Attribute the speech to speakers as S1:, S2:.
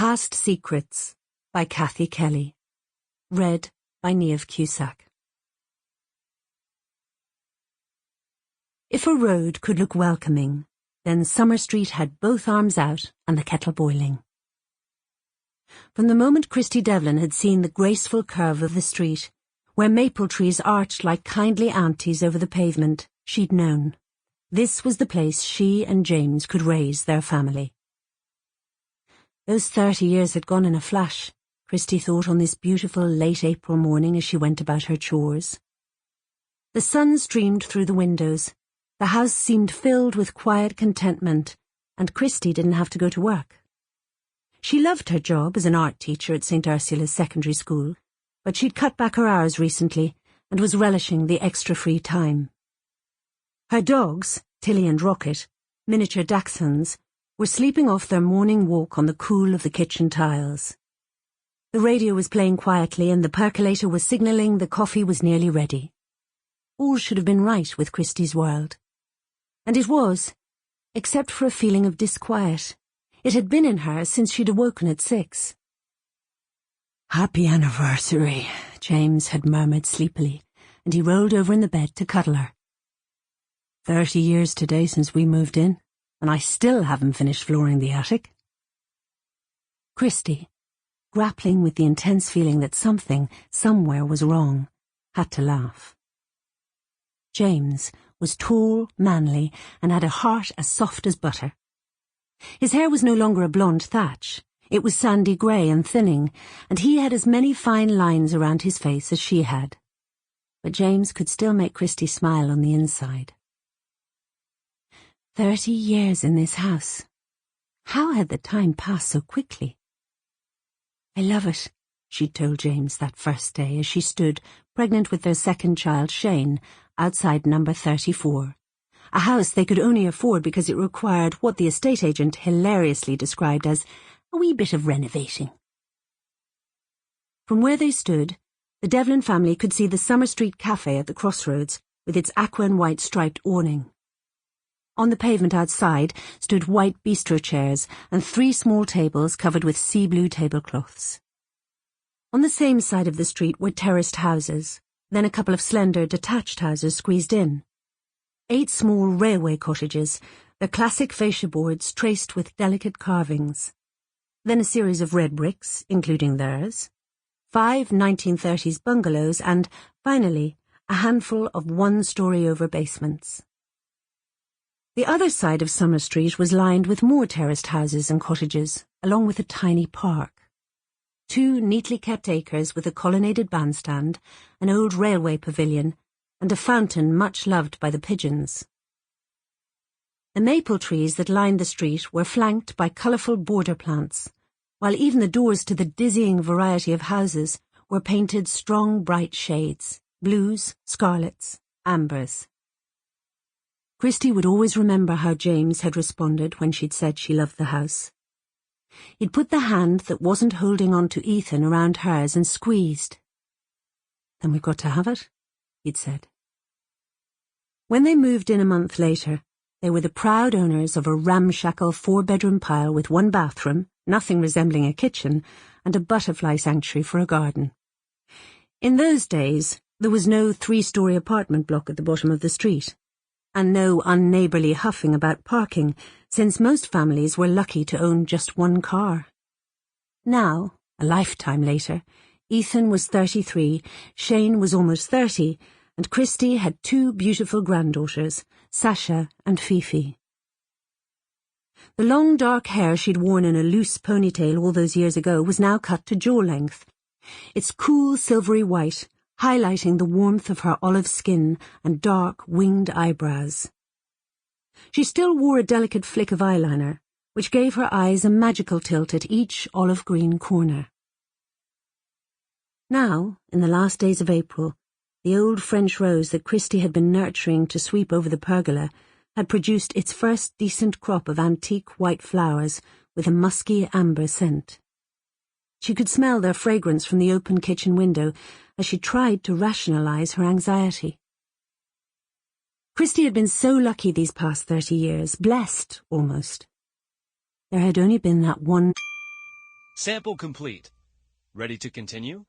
S1: Past Secrets by Cathy Kelly. Read by Niamh Cusack. If a road could look welcoming, then Summer Street had both arms out and the kettle boiling. From the moment Christie Devlin had seen the graceful curve of the street, where maple trees arched like kindly aunties over the pavement, she'd known. This was the place she and James could raise their family. Those 30 years had gone in a flash, Christie thought on this beautiful late April morning as she went about her chores. The sun streamed through the windows, the house seemed filled with quiet contentment, and Christie didn't have to go to work. She loved her job as an art teacher at St. Ursula's secondary school, but she'd cut back her hours recently and was relishing the extra free time. Her dogs, Tilly and Rocket, miniature dachshunds, were sleeping off their morning walk on the cool of the kitchen tiles. The radio was playing quietly and the percolator was signalling the coffee was nearly ready. All should have been right with Christie's world. And it was, except for a feeling of disquiet. It had been in her since she'd awoken at 6. "Happy anniversary," James had murmured sleepily, and he rolled over in the bed to cuddle her. 30 years today since we moved in, and I still haven't finished flooring the attic. Christie, grappling with the intense feeling that something, somewhere was wrong, had to laugh. James was tall, manly, and had a heart as soft as butter. His hair was no longer a blonde thatch. It was sandy grey and thinning, and he had as many fine lines around his face as she had. But James could still make Christie smile on the inside. 30 years in this house. How had the time passed so quickly? "I love it," she'd told James that first day as she stood, pregnant with their second child, Shane, outside number 34. A house they could only afford because it required what the estate agent hilariously described as a wee bit of renovating. From where they stood, the Devlin family could see the Summer Street cafe at the crossroads with its aqua and white striped awning. On the pavement outside stood white bistro chairs and 3 small tables covered with sea blue tablecloths. On the same side of the street were terraced houses, then a couple of slender detached houses squeezed in. 8 small railway cottages, their classic fascia boards traced with delicate carvings. Then a series of red bricks, including theirs, 5 1930s bungalows, and, finally, a handful of one-story-over basements. The other side of Summer Street was lined with more terraced houses and cottages, along with a tiny park. 2 neatly kept acres with a colonnaded bandstand, an old railway pavilion, and a fountain much loved by the pigeons. The maple trees that lined the street were flanked by colourful border plants, while even the doors to the dizzying variety of houses were painted strong bright shades, blues, scarlets, ambers. Christie would always remember how James had responded when she'd said she loved the house. He'd put the hand that wasn't holding on to Ethan around hers and squeezed. "Then we've got to have it," he'd said. When they moved in a month later, they were the proud owners of a ramshackle 4-bedroom pile with 1 bathroom, nothing resembling a kitchen, and a butterfly sanctuary for a garden. In those days, there was no 3-story apartment block at the bottom of the street, and no unneighbourly huffing about parking, since most families were lucky to own just 1 car. Now, a lifetime later, Ethan was 33, Shane was almost 30, and Christie had 2 beautiful granddaughters, Sasha and Fifi. The long dark hair she'd worn in a loose ponytail all those years ago was now cut to jaw length, its cool silvery white highlighting the warmth of her olive skin and dark winged eyebrows. She still wore a delicate flick of eyeliner, which gave her eyes a magical tilt at each olive-green corner. Now, in the last days of April, the old French rose that Christie had been nurturing to sweep over the pergola had produced its first decent crop of antique white flowers with a musky amber scent. She could smell their fragrance from the open kitchen window as she tried to rationalize her anxiety. Christie had been so lucky these past 30 years, blessed almost. There had only been that one
S2: Sample complete. Ready to continue?